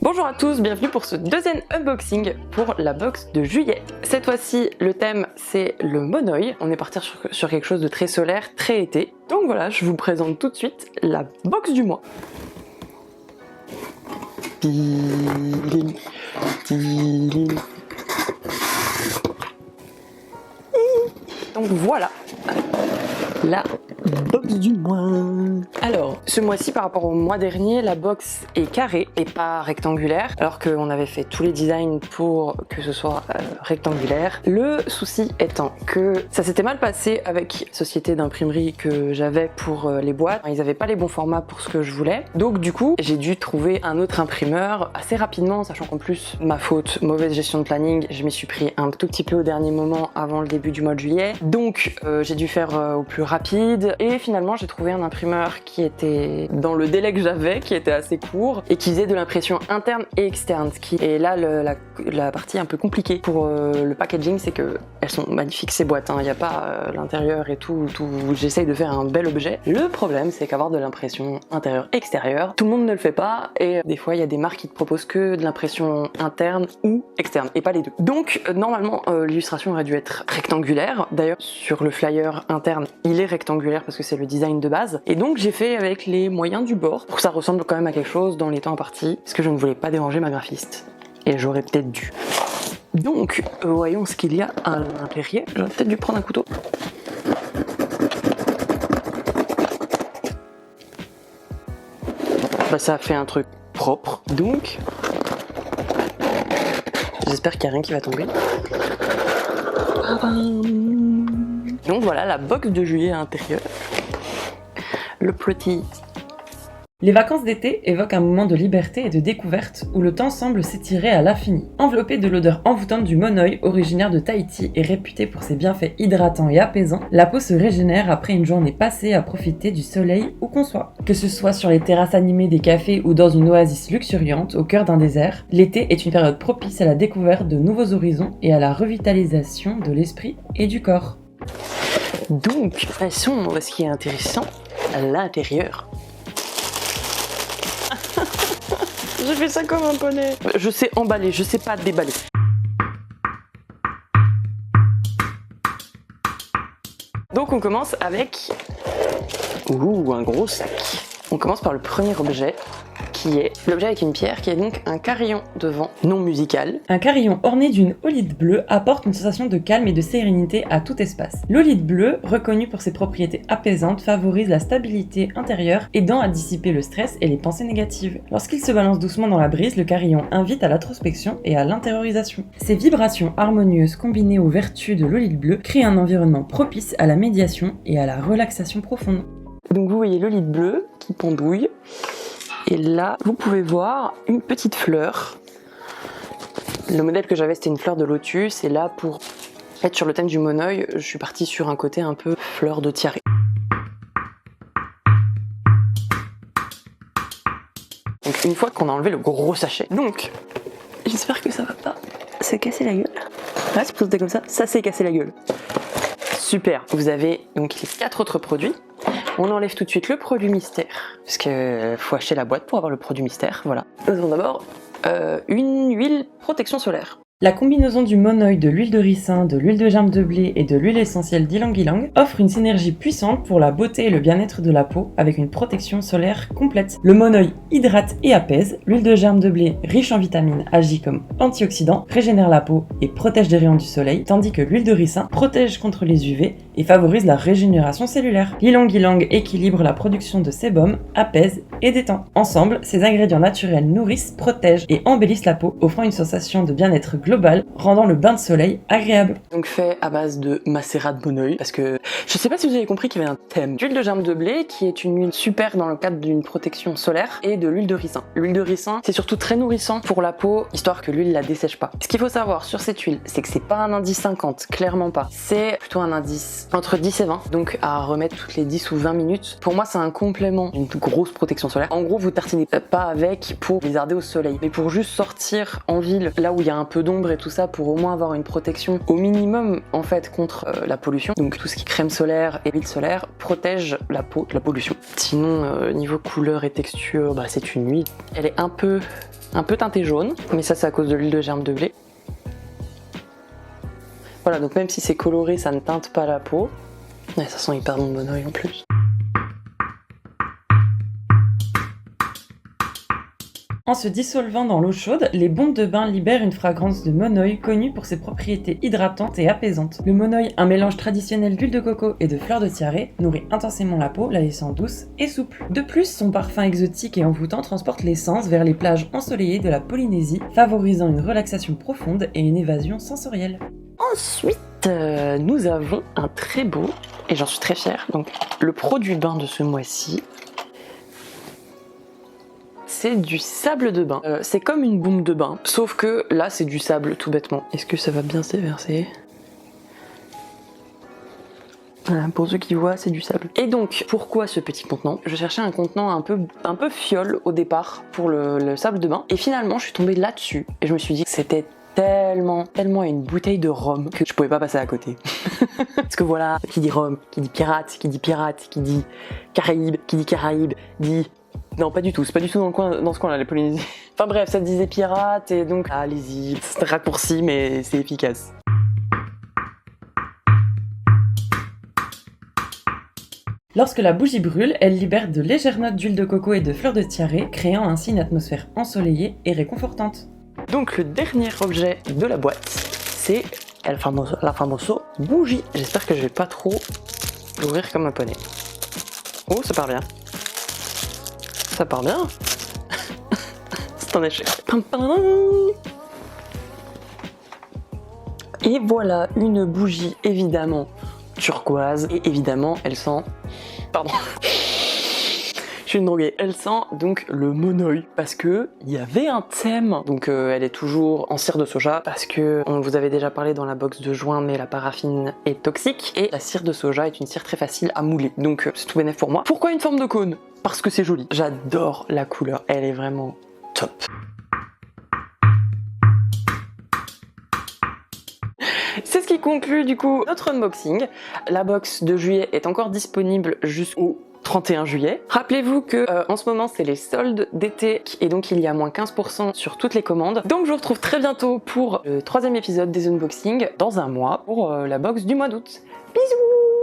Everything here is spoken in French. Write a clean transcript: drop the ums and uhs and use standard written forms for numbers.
Bonjour à tous, bienvenue pour ce deuxième unboxing pour la box de juillet. Cette fois-ci, le thème c'est le monoeil. On est parti sur quelque chose de très solaire, très été. Donc voilà, je vous présente tout de suite la box du mois. Donc voilà, la box du mois. Alors, ce mois-ci par rapport au mois dernier, la box est carrée et pas rectangulaire, alors qu'on avait fait tous les designs pour que ce soit rectangulaire. Le souci étant que ça s'était mal passé avec la société d'imprimerie que j'avais pour les boîtes. Ils n'avaient pas les bons formats pour ce que je voulais. Donc du coup, j'ai dû trouver un autre imprimeur assez rapidement, sachant qu'en plus, ma faute, mauvaise gestion de planning, je m'y suis pris un tout petit peu au dernier moment avant le début du mois de juillet. Donc j'ai dû faire au plus rapide et finalement j'ai trouvé un imprimeur qui était dans le délai que j'avais, qui était assez court et qui faisait de l'impression interne et externe. Et là la partie un peu compliquée pour le packaging, c'est que elles sont magnifiques ces boîtes, il n'y a pas l'intérieur et tout j'essaye de faire un bel objet. Le problème c'est qu'avoir de l'impression intérieure-extérieure, tout le monde ne le fait pas et des fois il y a des marques qui te proposent que de l'impression interne ou externe et pas les deux. Donc normalement l'illustration aurait dû être rectangulaire. D'ailleurs sur le flyer interne il est rectangulaire parce que c'est le design de base, et donc j'ai fait avec les moyens du bord pour que ça ressemble quand même à quelque chose dans les temps impartis, parce que je ne voulais pas déranger ma graphiste et j'aurais peut-être dû. Donc voyons ce qu'il y a à l'intérieur. J'aurais peut-être dû prendre un couteau. Bah ça fait un truc propre, donc j'espère qu'il n'y a rien qui va tomber. Donc voilà la box de juillet à l'intérieur. Le pretty. Les vacances d'été évoquent un moment de liberté et de découverte où le temps semble s'étirer à l'infini. Enveloppé de l'odeur envoûtante du monoeil, originaire de Tahiti et réputé pour ses bienfaits hydratants et apaisants, la peau se régénère après une journée passée à profiter du soleil où qu'on soit. Que ce soit sur les terrasses animées des cafés ou dans une oasis luxuriante au cœur d'un désert, l'été est une période propice à la découverte de nouveaux horizons et à la revitalisation de l'esprit et du corps. Donc passons à ce qui est intéressant à l'intérieur. J'ai fait ça comme un poney. Je sais emballer, je sais pas déballer. Donc on commence avec un gros sac. On commence par le premier objet, qui est l'objet avec une pierre, qui est donc un carillon de vent non musical. Un carillon orné d'une olide bleue apporte une sensation de calme et de sérénité à tout espace. L'olide bleue, reconnue pour ses propriétés apaisantes, favorise la stabilité intérieure, aidant à dissiper le stress et les pensées négatives. Lorsqu'il se balance doucement dans la brise, le carillon invite à l'introspection et à l'intériorisation. Ces vibrations harmonieuses combinées aux vertus de l'olide bleue créent un environnement propice à la médiation et à la relaxation profonde. Donc vous voyez l'olide bleue qui pendouille. Et là, vous pouvez voir une petite fleur. Le modèle que j'avais, c'était une fleur de lotus. Et là, pour être sur le thème du monoeil, je suis partie sur un côté un peu fleur de tiare. Donc une fois qu'on a enlevé le gros sachet, donc j'espère que ça va pas se casser la gueule. Ouais, c'est posé comme ça s'est cassé la gueule. Super. Vous avez donc les 4 autres produits. On enlève tout de suite le produit mystère, parce que faut acheter la boîte pour avoir le produit mystère, voilà. Nous avons d'abord une huile protection solaire. La combinaison du monoeil, de l'huile de ricin, de l'huile de germe de blé et de l'huile essentielle d'ylang-ylang offre une synergie puissante pour la beauté et le bien-être de la peau avec une protection solaire complète. Le monoeil hydrate et apaise, l'huile de germe de blé riche en vitamines agit comme antioxydant, régénère la peau et protège des rayons du soleil, tandis que l'huile de ricin protège contre les UV et favorise la régénération cellulaire. L'ylang-ylang équilibre la production de sébum, apaise et détend. Ensemble, ces ingrédients naturels nourrissent, protègent et embellissent la peau, offrant une sensation de bien-être global, rendant le bain de soleil agréable. Donc fait à base de macérat de monoeil, parce que je sais pas si vous avez compris qu'il y avait un thème. D'huile de germe de blé, qui est une huile super dans le cadre d'une protection solaire, et de l'huile de ricin. L'huile de ricin, c'est surtout très nourrissant pour la peau, histoire que l'huile la dessèche pas. Ce qu'il faut savoir sur cette huile, c'est que c'est pas un indice 50, clairement pas. C'est plutôt un indice entre 10 et 20, donc à remettre toutes les 10 ou 20 minutes. Pour moi, c'est un complément d'une grosse protection solaire. En gros, vous tartinez pas avec pour lézarder au soleil, mais pour juste sortir en ville, là où il y a un peu d'ombre et tout ça, pour au moins avoir une protection au minimum en fait contre la pollution. Donc tout ce qui est crème solaire et huile solaire protège la peau de la pollution. Sinon niveau couleur et texture, c'est une huile. Elle est un peu un peu teinté jaune, mais ça c'est à cause de l'huile de germe de blé. Voilà, donc même si c'est coloré, ça ne teinte pas la peau. Ouais, ça sent hyper bon le Monoeil en plus. En se dissolvant dans l'eau chaude, les bombes de bain libèrent une fragrance de Monoeil connue pour ses propriétés hydratantes et apaisantes. Le Monoeil, un mélange traditionnel d'huile de coco et de fleurs de tiare, nourrit intensément la peau, la laissant douce et souple. De plus, son parfum exotique et envoûtant transporte l'essence vers les plages ensoleillées de la Polynésie, favorisant une relaxation profonde et une évasion sensorielle. Ensuite, nous avons un très beau, et j'en suis très fière, donc le produit bain de ce mois-ci. C'est du sable de bain. C'est comme une bombe de bain, sauf que là c'est du sable tout bêtement. Est-ce que ça va bien se déverser? Voilà, pour ceux qui voient, c'est du sable. Et donc, pourquoi ce petit contenant? Je cherchais un contenant un peu fiole au départ pour le sable de bain. Et finalement, je suis tombée là-dessus. Et je me suis dit que c'était tellement une bouteille de rhum que je pouvais pas passer à côté. Parce que voilà, qui dit rhum, qui dit pirate, qui dit Caraïbes, qui dit Caraïbes, dit... Non, pas du tout, c'est pas du tout dans ce coin-là, les Polynésies. Enfin bref, ça disait pirate, et donc allez-y, c'est raccourci, mais c'est efficace. Lorsque la bougie brûle, elle libère de légères notes d'huile de coco et de fleurs de tiare, créant ainsi une atmosphère ensoleillée et réconfortante. Donc le dernier objet de la boîte, c'est la famoso bougie. J'espère que je vais pas trop l'ouvrir comme un poney. Oh, ça part bien. Ça part bien. C'est un échec. Et voilà une bougie évidemment turquoise. Et évidemment, elle sent... Pardon. Je suis une droguée. Elle sent donc le Monoeil parce que il y avait un thème. Donc elle est toujours en cire de soja parce que on vous avait déjà parlé dans la box de juin, mais la paraffine est toxique et la cire de soja est une cire très facile à mouler. Donc c'est tout bénef pour moi. Pourquoi une forme de cône? Parce que c'est joli. J'adore la couleur. Elle est vraiment top. C'est ce qui conclut du coup notre unboxing. La box de juillet est encore disponible jusqu'au 31 juillet. Rappelez-vous que en ce moment c'est les soldes d'été et donc il y a moins 15% sur toutes les commandes. Donc je vous retrouve très bientôt pour le 3e épisode des unboxings dans un mois pour la box du mois d'août. Bisous!